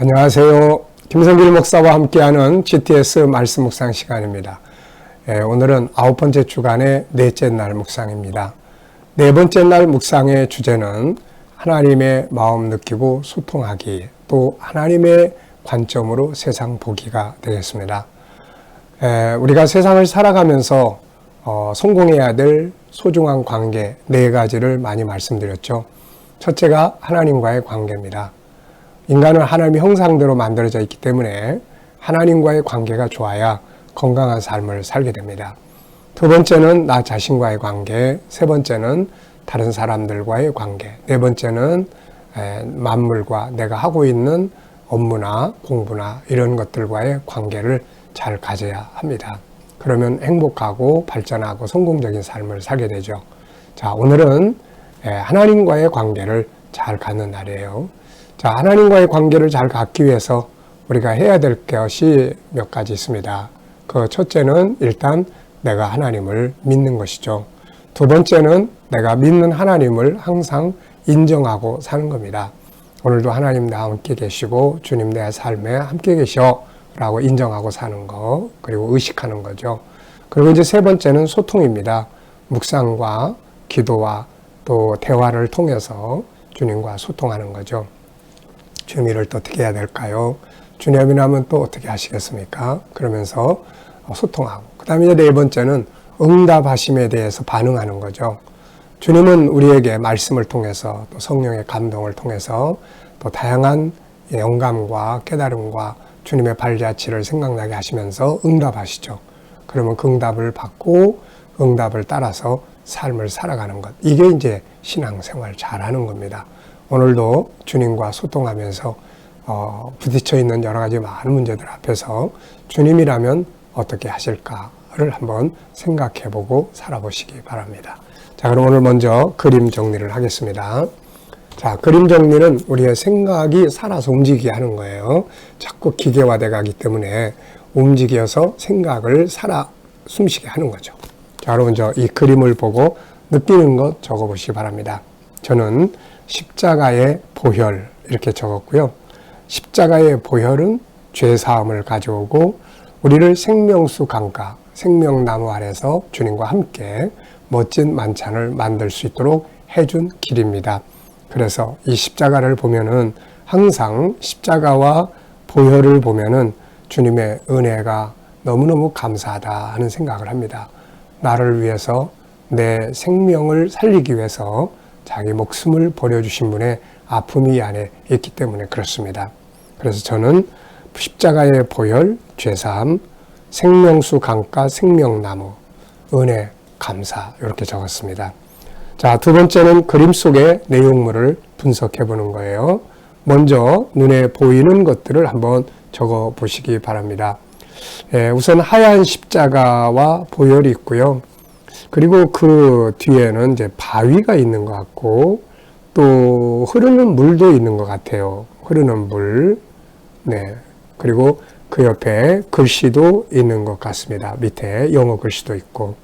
안녕하세요. 김성길 목사와 함께하는 GTS 말씀 묵상 시간입니다. 오늘은 9번째 주간의 넷째 날 묵상입니다. 네 번째 날 묵상의 주제는 하나님의 마음 느끼고 소통하기, 또 하나님의 관점으로 세상 보기가 되겠습니다. 우리가 세상을 살아가면서 성공해야 될 소중한 관계 네 가지를 많이 말씀드렸죠. 첫째가 하나님과의 관계입니다. 인간은 하나님의 형상대로 만들어져 있기 때문에 하나님과의 관계가 좋아야 건강한 삶을 살게 됩니다. 두 번째는 나 자신과의 관계, 세 번째는 다른 사람들과의 관계, 네 번째는 만물과 내가 하고 있는 업무나 공부나 이런 것들과의 관계를 잘 가져야 합니다. 그러면 행복하고 발전하고 성공적인 삶을 살게 되죠. 자, 오늘은 하나님과의 관계를 잘 갖는 날이에요. 자, 하나님과의 관계를 잘 갖기 위해서 우리가 해야 될 것이 몇 가지 있습니다. 그 첫째는 일단 내가 하나님을 믿는 것이죠. 두 번째는 내가 믿는 하나님을 항상 인정하고 사는 겁니다. 오늘도 하나님 나와 함께 계시고 주님 내 삶에 함께 계셔 라고 인정하고 사는 거, 그리고 의식하는 거죠. 그리고 이제 세 번째는 소통입니다. 묵상과 기도와 또 대화를 통해서 주님과 소통하는 거죠. 주님 이를 또 어떻게 해야 될까요? 주님이라면 또 어떻게 하시겠습니까? 그러면서 소통하고, 그 다음에 이제 네 번째는 응답하심에 대해서 반응하는 거죠. 주님은 우리에게 말씀을 통해서 또 성령의 감동을 통해서 또 다양한 영감과 깨달음과 주님의 발자취를 생각나게 하시면서 응답하시죠. 그러면 그 응답을 받고 응답을 따라서 삶을 살아가는 것. 이게 이제 신앙생활 잘하는 겁니다. 오늘도 주님과 소통하면서 부딪혀 있는 여러 가지 많은 문제들 앞에서 주님이라면 어떻게 하실까를 한번 생각해보고 살아보시기 바랍니다. 자, 그럼 오늘 먼저 그림 정리를 하겠습니다. 자, 그림 정리는 우리의 생각이 살아서 움직이게 하는 거예요. 자꾸 기계화돼 가기 때문에 움직여서 생각을 살아 숨쉬게 하는 거죠. 자, 그럼 먼저 이 그림을 보고 느끼는 것 적어보시기 바랍니다. 저는 십자가의 보혈 이렇게 적었고요. 십자가의 보혈은 죄사함을 가져오고 우리를 생명수 강가, 생명나무 아래서 주님과 함께 멋진 만찬을 만들 수 있도록 해준 길입니다. 그래서 이 십자가를 보면은 항상 십자가와 보혈을 보면은 주님의 은혜가 너무너무 감사하다 하는 생각을 합니다. 나를 위해서 내 생명을 살리기 위해서 자기 목숨을 버려주신 분의 아픔이 이 안에 있기 때문에 그렇습니다. 그래서 저는 십자가의 보혈, 죄사함, 생명수 강가, 생명나무, 은혜, 감사 이렇게 적었습니다. 자, 두 번째는 그림 속의 내용물을 분석해 보는 거예요. 먼저 눈에 보이는 것들을 한번 적어 보시기 바랍니다. 우선 하얀 십자가와 보혈이 있고요. 그리고 그 뒤에는 이제 바위가 있는 것 같고 또 흐르는 물도 있는 것 같아요. 흐르는 물. 네. 그리고 그 옆에 글씨도 있는 것 같습니다. 밑에 영어 글씨도 있고.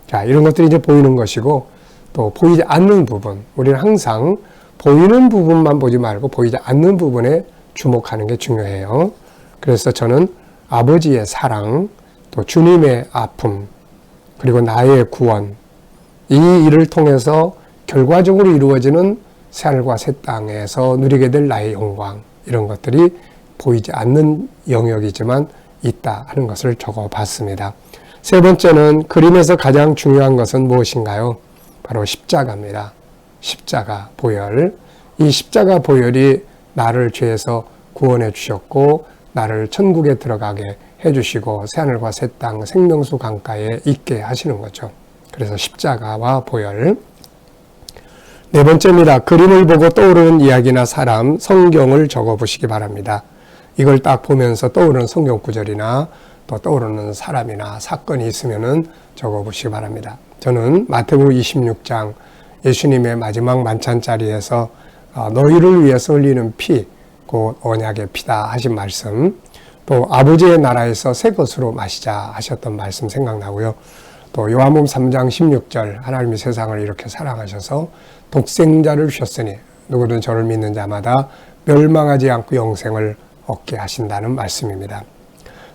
자, 이런 것들이 이제 보이는 것이고 또 보이지 않는 부분. 우리는 항상 보이는 부분만 보지 말고 보이지 않는 부분에 주목하는 게 중요해요. 그래서 저는 아버지의 사랑, 또 주님의 아픔, 그리고 나의 구원, 이 일을 통해서 결과적으로 이루어지는 새하늘과 새 땅에서 누리게 될 나의 영광, 이런 것들이 보이지 않는 영역이지만 있다 하는 것을 적어봤습니다. 세 번째는 그림에서 가장 중요한 것은 무엇인가요? 바로 십자가입니다. 십자가 보혈. 이 십자가 보혈이 나를 죄에서 구원해 주셨고 나를 천국에 들어가게 해주시고 새하늘과 새 땅 생명수 강가에 있게 하시는 거죠. 그래서 십자가와 보혈. 네 번째입니다. 그림을 보고 떠오르는 이야기나 사람, 성경을 적어보시기 바랍니다. 이걸 딱 보면서 떠오르는 성경 구절이나 또 떠오르는 사람이나 사건이 있으면 적어보시기 바랍니다. 저는 마태복음 26장 예수님의 마지막 만찬 자리에서 너희를 위해서 흘리는 피, 곧 언약의 피다 하신 말씀, 또 아버지의 나라에서 새 것으로 마시자 하셨던 말씀 생각나고요. 또 요한복음 3장 16절 하나님이 세상을 이렇게 사랑하셔서 독생자를 주셨으니 누구든 저를 믿는 자마다 멸망하지 않고 영생을 얻게 하신다는 말씀입니다.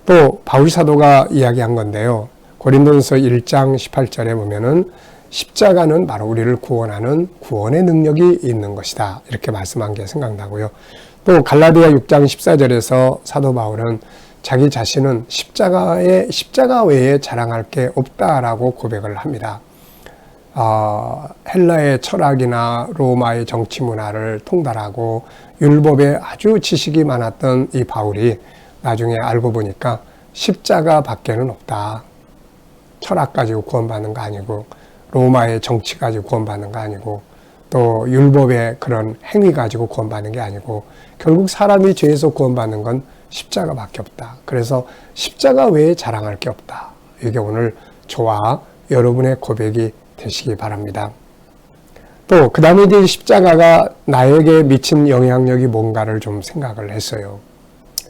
또 바울 사도가 이야기한 건데요. 고린도전서 1장 18절에 보면은 십자가는 바로 우리를 구원하는 구원의 능력이 있는 것이다. 이렇게 말씀한 게 생각나고요. 또 갈라디아 6장 14절에서 사도 바울은 자기 자신은 십자가 외에 자랑할 게 없다라고 고백을 합니다. 헬라의 철학이나 로마의 정치 문화를 통달하고 율법에 아주 지식이 많았던 이 바울이 나중에 알고 보니까 십자가 밖에는 없다. 철학 가지고 구원받는 거 아니고 로마의 정치 가지고 구원받는 거 아니고 또 율법의 그런 행위 가지고 구원받는 게 아니고 결국 사람이 죄에서 구원받는 건 십자가밖에 없다. 그래서 십자가 외에 자랑할 게 없다. 이게 오늘 저와 여러분의 고백이 되시기 바랍니다. 또 그 다음에 이제 십자가가 나에게 미친 영향력이 뭔가를 좀 생각을 했어요.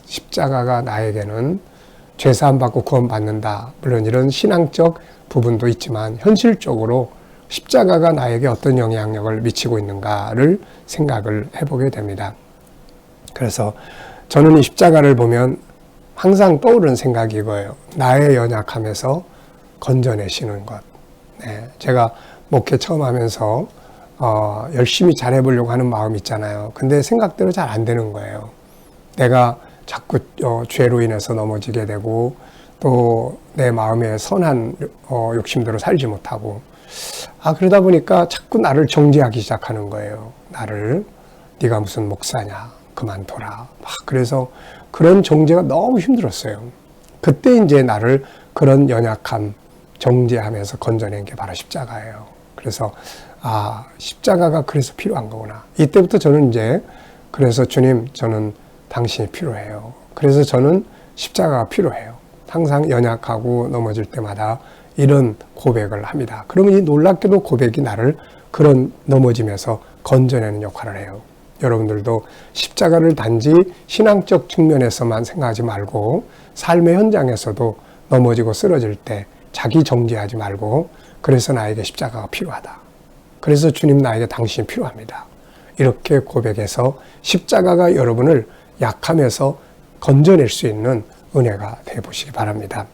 십자가가 나에게는 죄사함 받고 구원받는다. 물론 이런 신앙적 부분도 있지만 현실적으로 십자가가 나에게 어떤 영향력을 미치고 있는가를 생각을 해보게 됩니다. 그래서 저는 이 십자가를 보면 항상 떠오르는 생각이 이거예요. 나의 연약함에서 건져내시는 것. 네, 제가 목회 처음 하면서 열심히 잘해보려고 하는 마음이 있잖아요. 근데 생각대로 잘 안 되는 거예요. 내가 자꾸 죄로 인해서 넘어지게 되고 또 내 마음에 선한 욕심대로 살지 못하고 그러다 보니까 자꾸 나를 정죄하기 시작하는 거예요. 나를 네가 무슨 목사냐 그만둬라. 그래서 그런 정죄가 너무 힘들었어요. 그때 이제 나를 그런 연약함 정죄하면서 건져낸 게 바로 십자가예요. 그래서 십자가가 그래서 필요한 거구나. 이때부터 저는 이제 그래서 주님 저는 당신이 필요해요. 그래서 저는 십자가가 필요해요. 항상 연약하고 넘어질 때마다 이런 고백을 합니다. 그러면 이 놀랍게도 고백이 나를 그런 넘어짐에서 건져내는 역할을 해요. 여러분들도 십자가를 단지 신앙적 측면에서만 생각하지 말고 삶의 현장에서도 넘어지고 쓰러질 때 자기 정죄하지 말고 그래서 나에게 십자가가 필요하다. 그래서 주님 나에게 당신이 필요합니다. 이렇게 고백해서 십자가가 여러분을 약함에서 건져낼 수 있는 은혜가 되어보시기 바랍니다.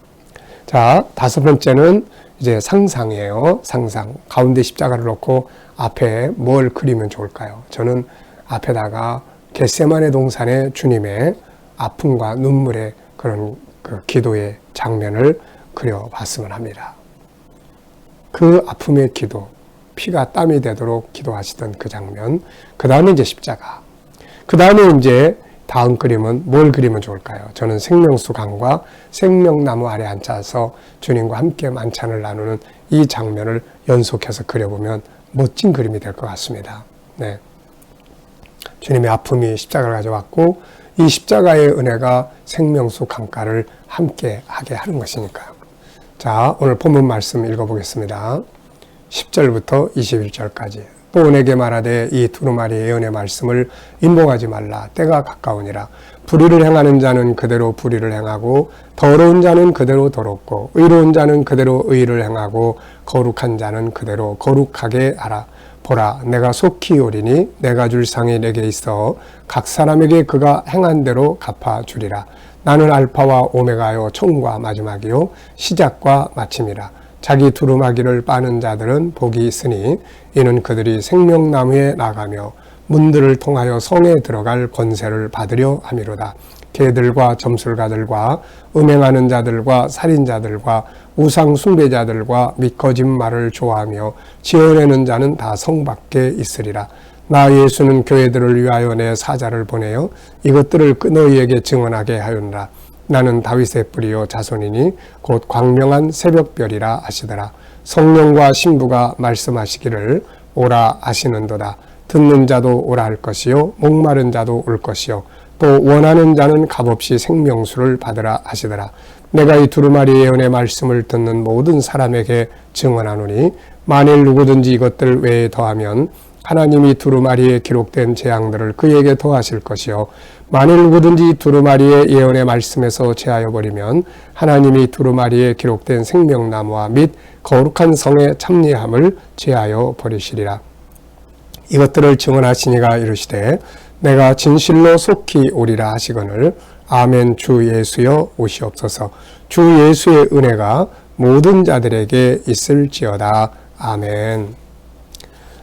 자, 다섯 번째는 이제 상상이에요. 상상. 가운데 십자가를 놓고 앞에 뭘 그리면 좋을까요? 저는 앞에다가 겟세마네 동산의 주님의 아픔과 눈물의 그런 그 기도의 장면을 그려봤으면 합니다. 그 아픔의 기도, 피가 땀이 되도록 기도하시던 그 장면, 그 다음에 이제 십자가. 그 다음에 이제 다음 그림은 뭘 그리면 좋을까요? 저는 생명수 강과 생명나무 아래 앉아서 주님과 함께 만찬을 나누는 이 장면을 연속해서 그려보면 멋진 그림이 될 것 같습니다. 네. 주님의 아픔이 십자가를 가져왔고 이 십자가의 은혜가 생명수 강가를 함께 하게 하는 것이니까요. 자, 오늘 본문 말씀 읽어보겠습니다. 10절부터 21절까지. 또 내게 말하되 이 두루마리 예언의 말씀을 인봉하지 말라. 때가 가까우니라. 불의를 행하는 자는 그대로 불의를 행하고 더러운 자는 그대로 더럽고 의로운 자는 그대로 의를 행하고 거룩한 자는 그대로 거룩하게 하라. 보라, 내가 속히 오리니 내가 줄 상이 내게 있어 각 사람에게 그가 행한 대로 갚아주리라. 나는 알파와 오메가요 처음과 마지막이요 시작과 마침이라. 자기 두루마기를 빠는 자들은 복이 있으니 이는 그들이 생명나무에 나가며 문들을 통하여 성에 들어갈 권세를 받으려 함이로다. 개들과 점술가들과 음행하는 자들과 살인자들과 우상 숭배자들과 및 거짓말을 좋아하며 지어내는 자는 다 성 밖에 있으리라. 나 예수는 교회들을 위하여 내 사자를 보내어 이것들을 너희에게 증언하게 하였노라. 나는 다윗의 뿌리요 자손이니 곧 광명한 새벽별이라 하시더라. 성령과 신부가 말씀하시기를 오라 하시는도다. 듣는 자도 오라 할 것이요 목마른 자도 올 것이요 또 원하는 자는 값없이 생명수를 받으라 하시더라. 내가 이 두루마리 예언의 말씀을 듣는 모든 사람에게 증언하노니 만일 누구든지 이것들 외에 더하면 하나님이 두루마리에 기록된 재앙들을 그에게 더하실 것이요 만일 누구든지 두루마리의 예언의 말씀에서 제하여 버리면 하나님이 두루마리에 기록된 생명나무와 및 거룩한 성의 참리함을 제하여 버리시리라. 이것들을 증언하시니가 이르시되 내가 진실로 속히 오리라 하시거늘 아멘. 주 예수여 오시옵소서. 주 예수의 은혜가 모든 자들에게 있을지어다. 아멘.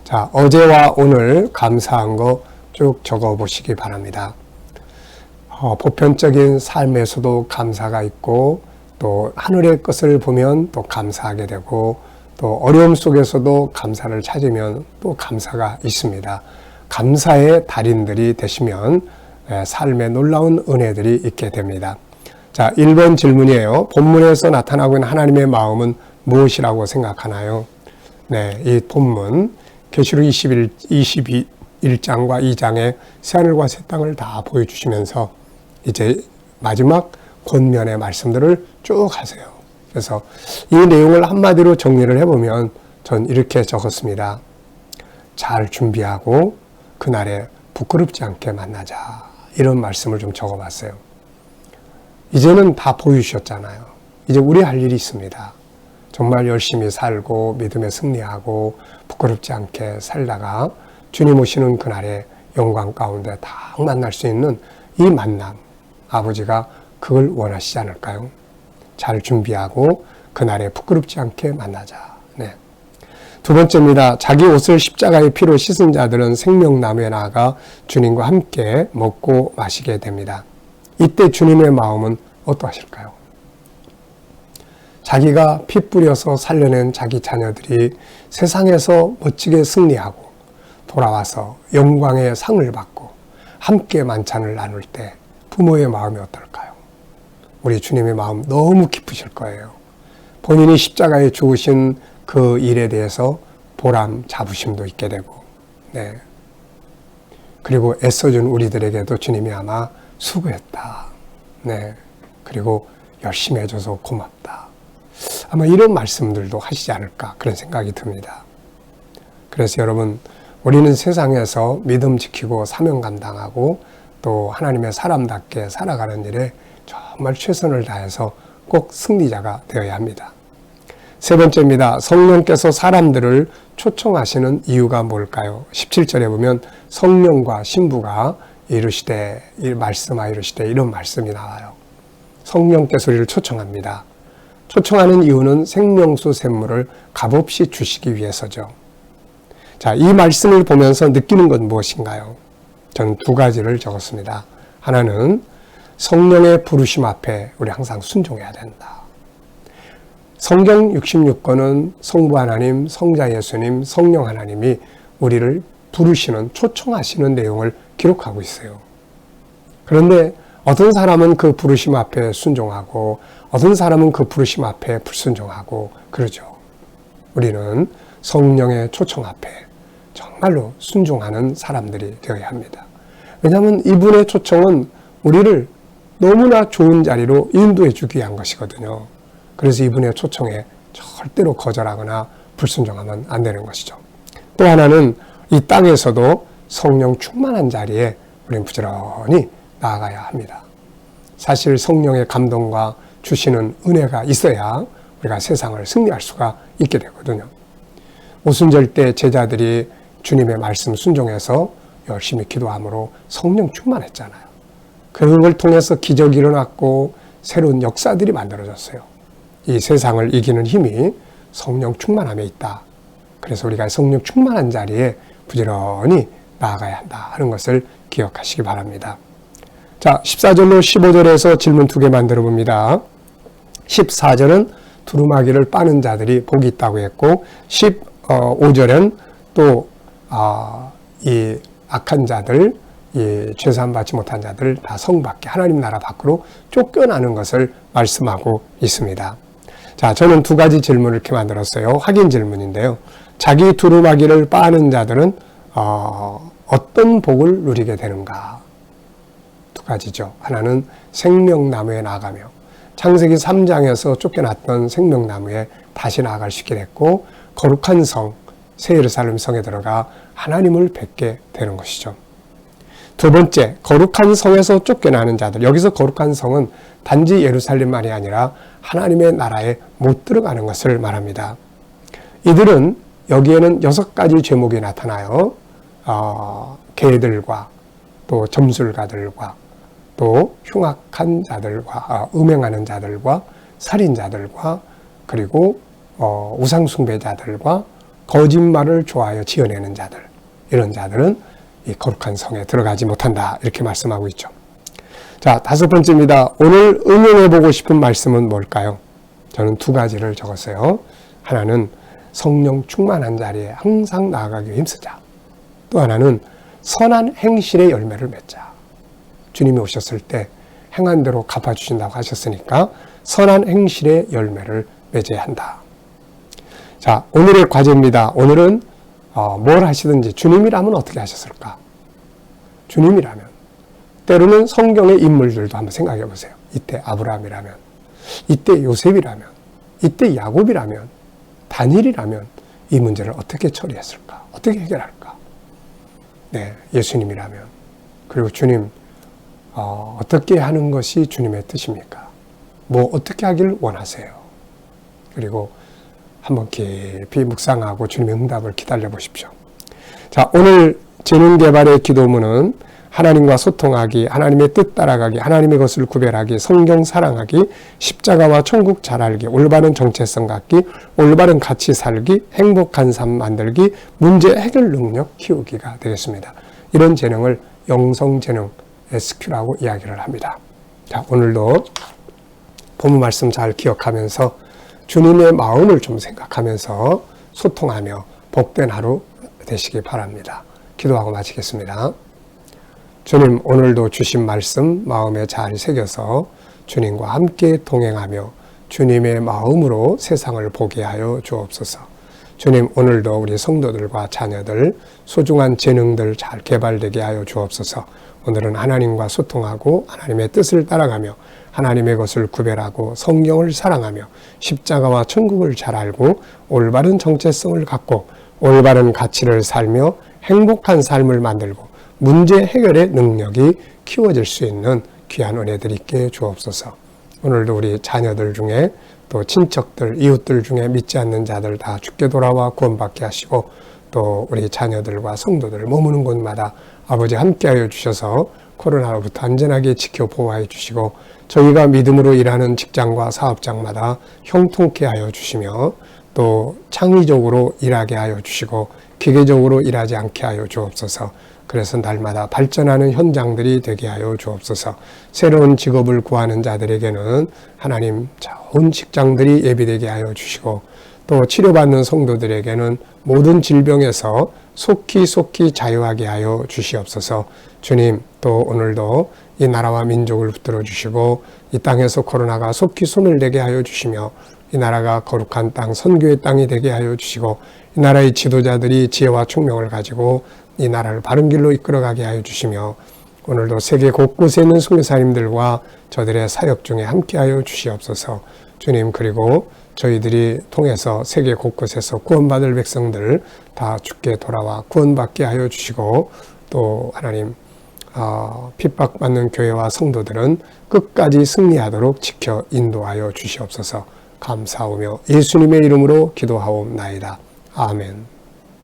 자, 어제와 오늘 감사한 거 쭉 적어 보시기 바랍니다. 보편적인 삶에서도 감사가 있고 또 하늘의 것을 보면 또 감사하게 되고 또 어려움 속에서도 감사를 찾으면 또 감사가 있습니다. 감사의 달인들이 되시면 삶에 놀라운 은혜들이 있게 됩니다. 자, 1번 질문이에요. 본문에서 나타나고 있는 하나님의 마음은 무엇이라고 생각하나요? 네, 이 본문 계시록 21장과 2장에 새하늘과 새 땅을 다 보여주시면서 이제 마지막 권면의 말씀들을 쭉 하세요. 그래서 이 내용을 한마디로 정리를 해보면 전 이렇게 적었습니다. 잘 준비하고 그날에 부끄럽지 않게 만나자. 이런 말씀을 좀 적어봤어요. 이제는 다 보여주셨잖아요. 이제 우리 할 일이 있습니다. 정말 열심히 살고 믿음에 승리하고 부끄럽지 않게 살다가 주님 오시는 그날에 영광 가운데 다 만날 수 있는 이 만남, 아버지가 그걸 원하시지 않을까요? 잘 준비하고 그날에 부끄럽지 않게 만나자. 네. 두 번째입니다. 자기 옷을 십자가의 피로 씻은 자들은 생명나무에 나아가 주님과 함께 먹고 마시게 됩니다. 이때 주님의 마음은 어떠하실까요? 자기가 피 뿌려서 살려낸 자기 자녀들이 세상에서 멋지게 승리하고 돌아와서 영광의 상을 받고 함께 만찬을 나눌 때 부모의 마음이 어떨까요? 우리 주님의 마음 너무 깊으실 거예요. 본인이 십자가에 죽으신 그 일에 대해서 보람, 자부심도 있게 되고, 네. 그리고 애써준 우리들에게도 주님이 아마 수고했다. 네. 그리고 열심히 해줘서 고맙다. 아마 이런 말씀들도 하시지 않을까 그런 생각이 듭니다. 그래서 여러분, 우리는 세상에서 믿음 지키고 사명 감당하고 또 하나님의 사람답게 살아가는 일에 정말 최선을 다해서 꼭 승리자가 되어야 합니다. 세 번째입니다. 성령께서 사람들을 초청하시는 이유가 뭘까요? 17절에 보면 성령과 신부가 이르시되 말씀하이르시되 이런 말씀이 나와요. 성령께서 우리를 초청합니다. 초청하는 이유는 생명수 샘물을 값없이 주시기 위해서죠. 자, 이 말씀을 보면서 느끼는 건 무엇인가요? 저는 두 가지를 적었습니다. 하나는 성령의 부르심 앞에 우리 항상 순종해야 된다. 성경 66권은 성부 하나님, 성자 예수님, 성령 하나님이 우리를 부르시는, 초청하시는 내용을 기록하고 있어요. 그런데 어떤 사람은 그 부르심 앞에 순종하고 어떤 사람은 그 부르심 앞에 불순종하고 그러죠. 우리는 성령의 초청 앞에 정말로 순종하는 사람들이 되어야 합니다. 왜냐하면 이분의 초청은 우리를 너무나 좋은 자리로 인도해 주기 위한 것이거든요. 그래서 이분의 초청에 절대로 거절하거나 불순종하면 안 되는 것이죠. 또 하나는 이 땅에서도 성령 충만한 자리에 우리는 부지런히 나아가야 합니다. 사실 성령의 감동과 주시는 은혜가 있어야 우리가 세상을 승리할 수가 있게 되거든요. 오순절 때 제자들이 주님의 말씀 순종해서 열심히 기도함으로 성령 충만했잖아요. 그걸 통해서 기적이 일어났고 새로운 역사들이 만들어졌어요. 이 세상을 이기는 힘이 성령 충만함에 있다. 그래서 우리가 성령 충만한 자리에 부지런히 나아가야 한다 하는 것을 기억하시기 바랍니다. 자, 14절로 15절에서 질문 두 개 만들어 봅니다. 14절은 두루마기를 빠는 자들이 복이 있다고 했고 15절은 또 이 악한 자들, 이 죄사함 받지 못한 자들 다 성 밖에 하나님 나라 밖으로 쫓겨나는 것을 말씀하고 있습니다. 자, 저는 두 가지 질문을 이렇게 만들었어요. 확인 질문인데요. 자기 두루마기를 빠는 자들은 어떤 복을 누리게 되는가? 두 가지죠. 하나는 생명나무에 나아가며 창세기 3장에서 쫓겨났던 생명나무에 다시 나아갈 수 있게 됐고 거룩한 성, 새 예루살렘 성에 들어가 하나님을 뵙게 되는 것이죠. 두 번째, 거룩한 성에서 쫓겨나는 자들. 여기서 거룩한 성은 단지 예루살렘만이 아니라 하나님의 나라에 못 들어가는 것을 말합니다. 이들은 여기에는 6가지 제목이 나타나요. 개들과 또 점술가들과 또 흉악한 자들과 음행하는 자들과 살인자들과 그리고 우상숭배자들과 거짓말을 좋아하여 지어내는 자들, 이런 자들은 이 거룩한 성에 들어가지 못한다, 이렇게 말씀하고 있죠. 자, 5번째입니다. 오늘 응용해보고 싶은 말씀은 뭘까요? 저는 2가지를 적었어요. 하나는 성령 충만한 자리에 항상 나아가기 힘쓰자. 또 하나는 선한 행실의 열매를 맺자. 주님이 오셨을 때 행한 대로 갚아주신다고 하셨으니까 선한 행실의 열매를 맺어야 한다. 자, 오늘의 과제입니다. 오늘은 뭘 하시든지 주님이라면 어떻게 하셨을까? 주님이라면, 때로는 성경의 인물들도 한번 생각해 보세요. 이때 아브라함이라면, 이때 요셉이라면, 이때 야곱이라면, 다니엘이라면 이 문제를 어떻게 처리했을까? 어떻게 해결할까? 네, 예수님이라면, 그리고 주님 어떻게 하는 것이 주님의 뜻입니까? 뭐 어떻게 하길 원하세요? 그리고 한번 깊이 묵상하고 주님의 응답을 기다려 보십시오. 자, 오늘 재능개발의 기도문은 하나님과 소통하기, 하나님의 뜻 따라가기, 하나님의 것을 구별하기, 성경 사랑하기, 십자가와 천국 잘 알기, 올바른 정체성 갖기, 올바른 가치 살기, 행복한 삶 만들기, 문제 해결 능력 키우기가 되겠습니다. 이런 재능을 영성재능 SQ라고 이야기를 합니다. 자, 오늘도 본문 말씀 잘 기억하면서 주님의 마음을 좀 생각하면서 소통하며 복된 하루 되시기 바랍니다. 기도하고 마치겠습니다. 주님, 오늘도 주신 말씀 마음에 잘 새겨서 주님과 함께 동행하며 주님의 마음으로 세상을 보게 하여 주옵소서. 주님, 오늘도 우리 성도들과 자녀들 소중한 재능들 잘 개발되게 하여 주옵소서. 오늘은 하나님과 소통하고 하나님의 뜻을 따라가며 하나님의 것을 구별하고 성경을 사랑하며 십자가와 천국을 잘 알고 올바른 정체성을 갖고 올바른 가치를 살며 행복한 삶을 만들고 문제 해결의 능력이 키워질 수 있는 귀한 은혜들 있게 주옵소서. 오늘도 우리 자녀들 중에 또 친척들, 이웃들 중에 믿지 않는 자들 다 주께 돌아와 구원받게 하시고 또 우리 자녀들과 성도들 머무는 곳마다 아버지 함께하여 주셔서 코로나로부터 안전하게 지켜 보호하여 주시고 저희가 믿음으로 일하는 직장과 사업장마다 형통케 하여 주시며 또 창의적으로 일하게 하여 주시고 기계적으로 일하지 않게 하여 주옵소서. 그래서 날마다 발전하는 현장들이 되게 하여 주옵소서. 새로운 직업을 구하는 자들에게는 하나님 좋은 직장들이 예비되게 하여 주시고 또 치료받는 성도들에게는 모든 질병에서 속히 자유하게 하여 주시옵소서. 주님, 또 오늘도 이 나라와 민족을 붙들어 주시고 이 땅에서 코로나가 속히 손을 내게 하여 주시며 이 나라가 거룩한 땅, 선교의 땅이 되게 하여 주시고 이 나라의 지도자들이 지혜와 총명을 가지고 이 나라를 바른 길로 이끌어가게 하여 주시며 오늘도 세계 곳곳에 있는 선교사님들과 저들의 사역 중에 함께하여 주시옵소서. 주님, 그리고 저희들이 통해서 세계 곳곳에서 구원받을 백성들 다 주께 돌아와 구원받게 하여 주시고 또 하나님 핍박받는 교회와 성도들은 끝까지 승리하도록 지켜 인도하여 주시옵소서. 감사하며 예수님의 이름으로 기도하옵나이다. 아멘.